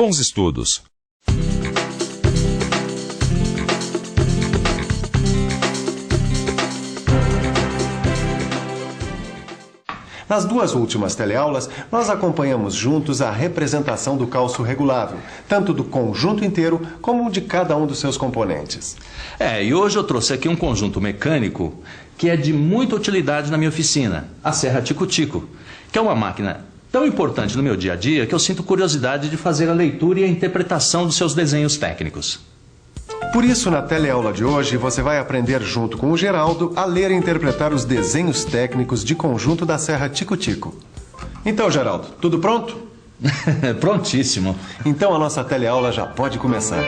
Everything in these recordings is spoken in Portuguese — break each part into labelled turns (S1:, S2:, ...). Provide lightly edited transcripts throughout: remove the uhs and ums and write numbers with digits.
S1: Bons estudos!
S2: Nas duas últimas teleaulas, nós acompanhamos juntos a representação do cálcio regulável, tanto do conjunto inteiro como de cada um dos seus componentes.
S3: E hoje eu trouxe aqui um conjunto mecânico que é de muita utilidade na minha oficina, a serra Tico-Tico, que é uma máquina tão importante no meu dia a dia que eu sinto curiosidade de fazer a leitura e a interpretação dos seus desenhos técnicos.
S2: Por isso, na teleaula de hoje, você vai aprender junto com o Geraldo a ler e interpretar os desenhos técnicos de conjunto da serra Tico-Tico. Então, Geraldo, tudo pronto?
S3: Prontíssimo.
S2: Então a nossa teleaula já pode começar.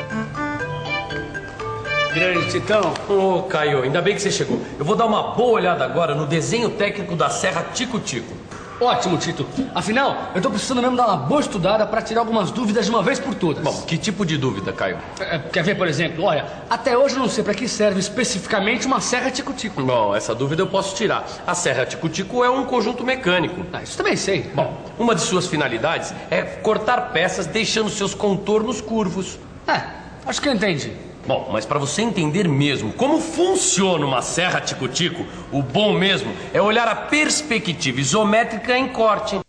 S4: Grande Titão. Ô, Caio, ainda bem que você chegou. Eu vou dar uma boa olhada agora no desenho técnico da serra Tico-Tico.
S5: Ótimo, Tito. Afinal, eu tô precisando mesmo dar uma boa estudada para tirar algumas dúvidas de uma vez por todas.
S4: Bom, que tipo de dúvida, Caio?
S5: Quer ver, por exemplo? Olha, até hoje eu não sei para que serve especificamente uma serra Tico-Tico.
S4: Bom, essa dúvida eu posso tirar. A serra Tico-Tico é um conjunto mecânico.
S5: Isso também sei.
S4: Bom, uma de suas finalidades é cortar peças deixando seus contornos curvos.
S5: Acho que eu entendi.
S4: Bom, mas para você entender mesmo como funciona uma serra Tico-Tico, o bom mesmo é olhar a perspectiva isométrica em corte.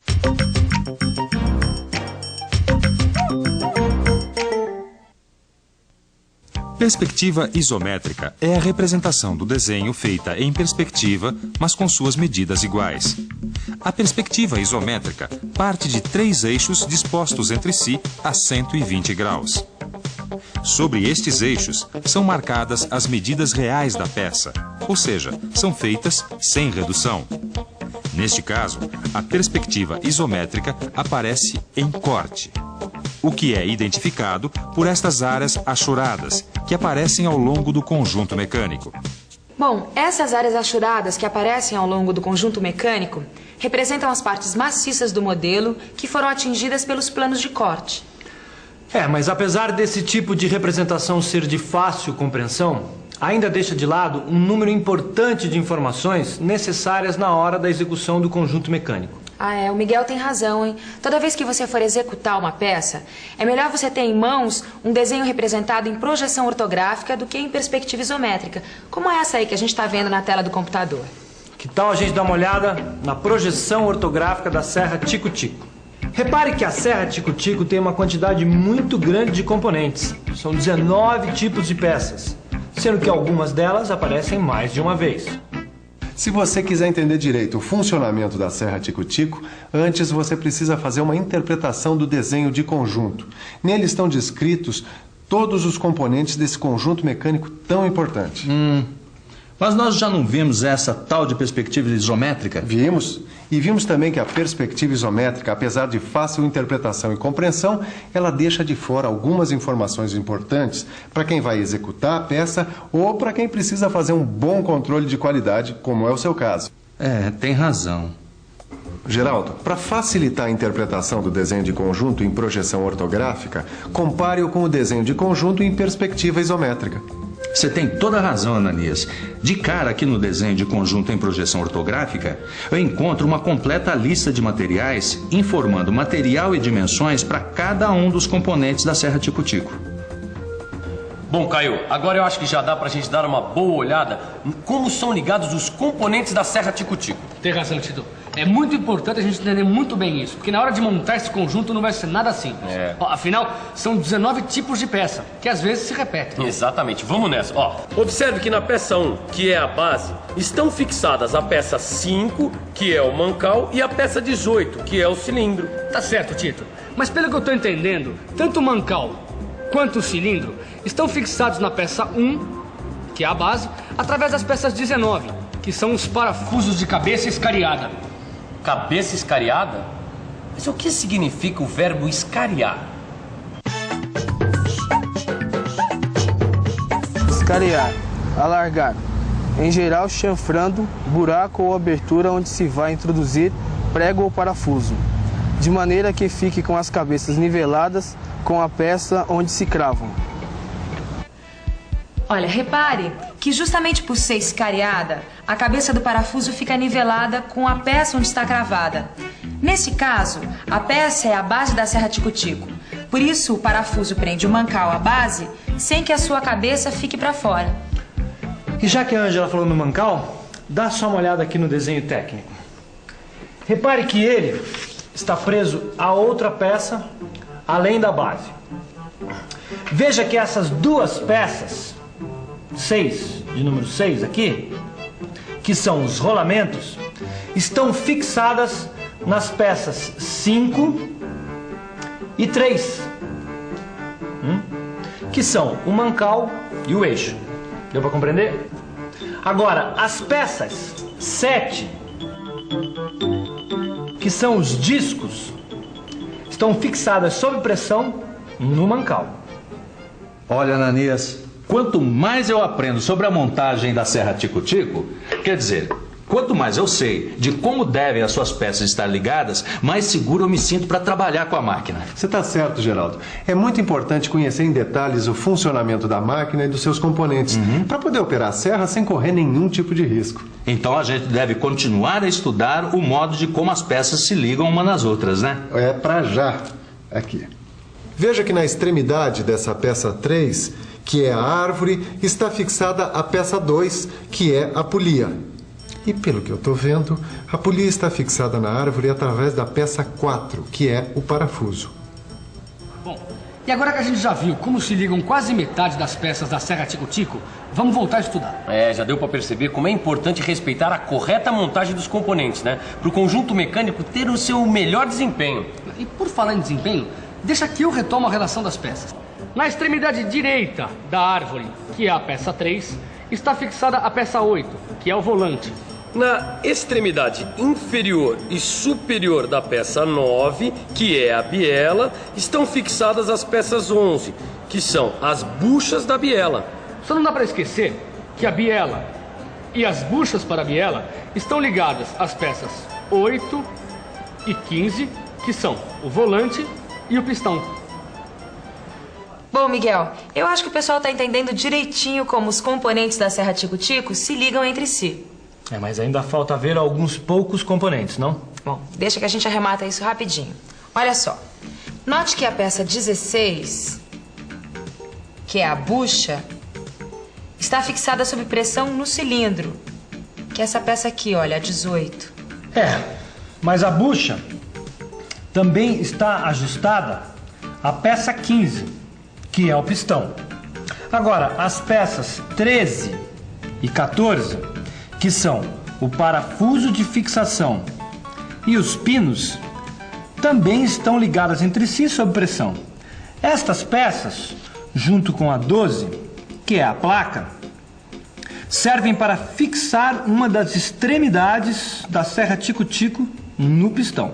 S1: Perspectiva isométrica é a representação do desenho feita em perspectiva, mas com suas medidas iguais. A perspectiva isométrica parte de 3 eixos dispostos entre si a 120 graus. Sobre estes eixos são marcadas as medidas reais da peça, ou seja, são feitas sem redução. Neste caso, a perspectiva isométrica aparece em corte, o que é identificado por estas áreas achoradas, que aparecem ao longo do conjunto mecânico.
S6: Bom, essas áreas achoradas que aparecem ao longo do conjunto mecânico representam as partes maciças do modelo que foram atingidas pelos planos de corte.
S7: Mas apesar desse tipo de representação ser de fácil compreensão, ainda deixa de lado um número importante de informações necessárias na hora da execução do conjunto mecânico.
S6: O Miguel tem razão, hein? Toda vez que você for executar uma peça, é melhor você ter em mãos um desenho representado em projeção ortográfica do que em perspectiva isométrica, como essa aí que a gente está vendo na tela do computador.
S7: Que tal a gente dar uma olhada na projeção ortográfica da serra Tico-Tico? Repare que a serra Tico-Tico tem uma quantidade muito grande de componentes. São 19 tipos de peças, sendo que algumas delas aparecem mais de uma vez.
S2: Se você quiser entender direito o funcionamento da serra Tico-Tico, antes você precisa fazer uma interpretação do desenho de conjunto. Nele estão descritos todos os componentes desse conjunto mecânico tão importante.
S3: Mas nós já não vimos essa tal de perspectiva isométrica?
S2: Vimos. E vimos também que a perspectiva isométrica, apesar de fácil interpretação e compreensão, ela deixa de fora algumas informações importantes para quem vai executar a peça ou para quem precisa fazer um bom controle de qualidade, como é o seu caso.
S3: Tem razão.
S2: Geraldo, para facilitar a interpretação do desenho de conjunto em projeção ortográfica, compare-o com o desenho de conjunto em perspectiva isométrica.
S3: Você tem toda a razão, Ananias. De cara aqui no desenho de conjunto em projeção ortográfica, eu encontro uma completa lista de materiais informando material e dimensões para cada um dos componentes da serra Tico-Tico.
S4: Bom, Caio, agora eu acho que já dá pra gente dar uma boa olhada em como são ligados os componentes da serra Tico-Tico.
S5: Tem razão, Tito. É muito importante a gente entender muito bem isso, porque na hora de montar esse conjunto não vai ser nada simples. Afinal, são 19 tipos de peça, que às vezes se repetem.
S4: Exatamente, vamos nessa. Observe que na peça 1, que é a base, estão fixadas a peça 5, que é o mancal, e a peça 18, que é o cilindro.
S5: Tá certo, Tito. Mas pelo que eu tô entendendo, tanto o mancal quanto o cilindro estão fixados na peça 1, que é a base, através das peças 19, que são os parafusos de cabeça escariada.
S4: Cabeça escariada? Mas o que significa o verbo escariar?
S8: Escariar, alargar. Em geral, chanfrando, buraco ou abertura onde se vai introduzir prego ou parafuso, de maneira que fique com as cabeças niveladas com a peça onde se cravam.
S6: Olha, repare que justamente por ser escariada, a cabeça do parafuso fica nivelada com a peça onde está cravada. Nesse caso, a peça é a base da serra Tico-Tico. Por isso, o parafuso prende o mancal à base sem que a sua cabeça fique para fora.
S7: E já que a Ângela falou no mancal, dá só uma olhada aqui no desenho técnico. Repare que ele está preso a outra peça além da base. Veja que essas duas peças, 6, de número 6 aqui, que são os rolamentos, estão fixadas nas peças 5 e 3, que são o mancal e o eixo. Deu para compreender? Agora, as peças 7, que são os discos, estão fixadas sob pressão no mancal.
S3: Olha, Ananias, quanto mais eu aprendo sobre a montagem da serra Tico-Tico, quer dizer, quanto mais eu sei de como devem as suas peças estar ligadas, mais seguro eu me sinto para trabalhar com a máquina.
S2: Você está certo, Geraldo. É muito importante conhecer em detalhes o funcionamento da máquina e dos seus componentes, para poder operar a serra sem correr nenhum tipo de risco.
S3: Então a gente deve continuar a estudar o modo de como as peças se ligam uma nas outras, né?
S2: É para já. Aqui. Veja que na extremidade dessa peça 3, que é a árvore, está fixada a peça 2, que é a polia. E pelo que eu estou vendo, a polia está fixada na árvore através da peça 4, que é o parafuso.
S5: Bom, e agora que a gente já viu como se ligam quase metade das peças da serra Tico-Tico, vamos voltar a estudar.
S4: Já deu para perceber como é importante respeitar a correta montagem dos componentes, né? Para o conjunto mecânico ter o seu melhor desempenho.
S5: E por falar em desempenho, deixa que eu retomo a relação das peças. Na extremidade direita da árvore, que é a peça 3, está fixada a peça 8, que é o volante.
S4: Na extremidade inferior e superior da peça 9, que é a biela, estão fixadas as peças 11, que são as buchas da biela.
S5: Só não dá para esquecer que a biela e as buchas para a biela estão ligadas às peças 8 e 15, que são o volante e o pistão.
S6: Bom, Miguel, eu acho que o pessoal está entendendo direitinho como os componentes da serra Tico-Tico se ligam entre si.
S7: Mas ainda falta ver alguns poucos componentes, não?
S6: Bom, deixa que a gente arremata isso rapidinho. Olha só, note que a peça 16, que é a bucha, está fixada sob pressão no cilindro, que é essa peça aqui, olha, a 18.
S7: Mas a bucha também está ajustada à peça 15, que é o pistão. Agora, as peças 13 e 14, que são o parafuso de fixação e os pinos, também estão ligadas entre si sob pressão. Estas peças, junto com a 12, que é a placa, servem para fixar uma das extremidades da serra Tico-Tico no pistão.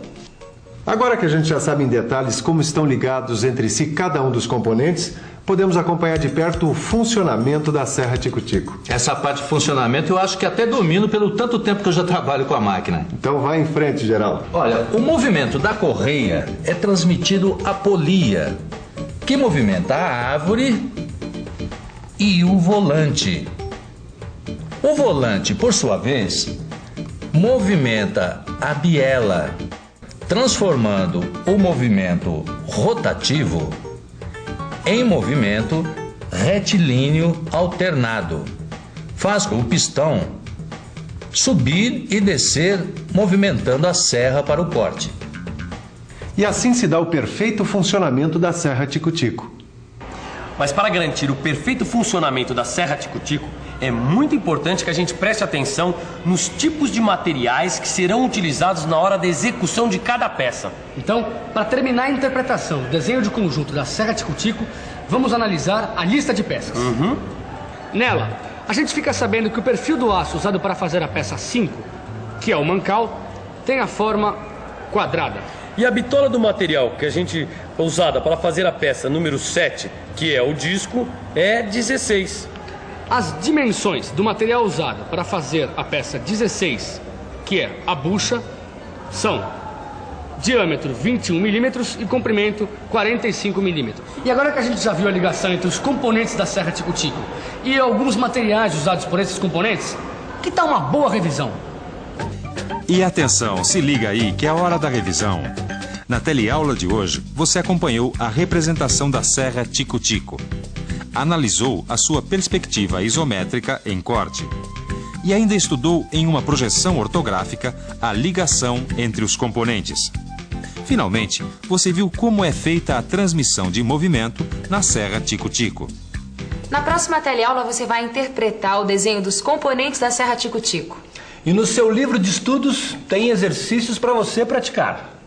S2: Agora que a gente já sabe em detalhes como estão ligados entre si cada um dos componentes, podemos acompanhar de perto o funcionamento da serra Tico-Tico.
S3: Essa parte de funcionamento eu acho que até domino pelo tanto tempo que eu já trabalho com a máquina.
S2: Então vai em frente, Geraldo.
S3: Olha, o movimento da correia é transmitido à polia, que movimenta a árvore e o volante. O volante, por sua vez, movimenta a biela, transformando o movimento rotativo em movimento retilíneo alternado. Faz com o pistão subir e descer, movimentando a serra para o corte.
S2: E assim se dá o perfeito funcionamento da serra Tico-Tico.
S4: Mas para garantir o perfeito funcionamento da serra Tico-Tico, é muito importante que a gente preste atenção nos tipos de materiais que serão utilizados na hora da execução de cada peça.
S5: Então, para terminar a interpretação do desenho de conjunto da serra Tico-Tico, vamos analisar a lista de peças. Nela, a gente fica sabendo que o perfil do aço usado para fazer a peça 5, que é o mancal, tem a forma quadrada.
S4: E a bitola do material que a gente usada para fazer a peça número 7, que é o disco, é 16.
S5: As dimensões do material usado para fazer a peça 16, que é a bucha, são diâmetro 21 milímetros e comprimento 45 milímetros. E agora que a gente já viu a ligação entre os componentes da serra Tico-Tico e alguns materiais usados por esses componentes, que tal uma boa revisão?
S1: E atenção, se liga aí que é a hora da revisão. Na teleaula de hoje, você acompanhou a representação da Serra Tico-Tico. Analisou a sua perspectiva isométrica em corte. E ainda estudou em uma projeção ortográfica a ligação entre os componentes. Finalmente, você viu como é feita a transmissão de movimento na Serra Tico-Tico.
S6: Na próxima teleaula você vai interpretar o desenho dos componentes da Serra Tico-Tico.
S7: E no seu livro de estudos tem exercícios para você praticar.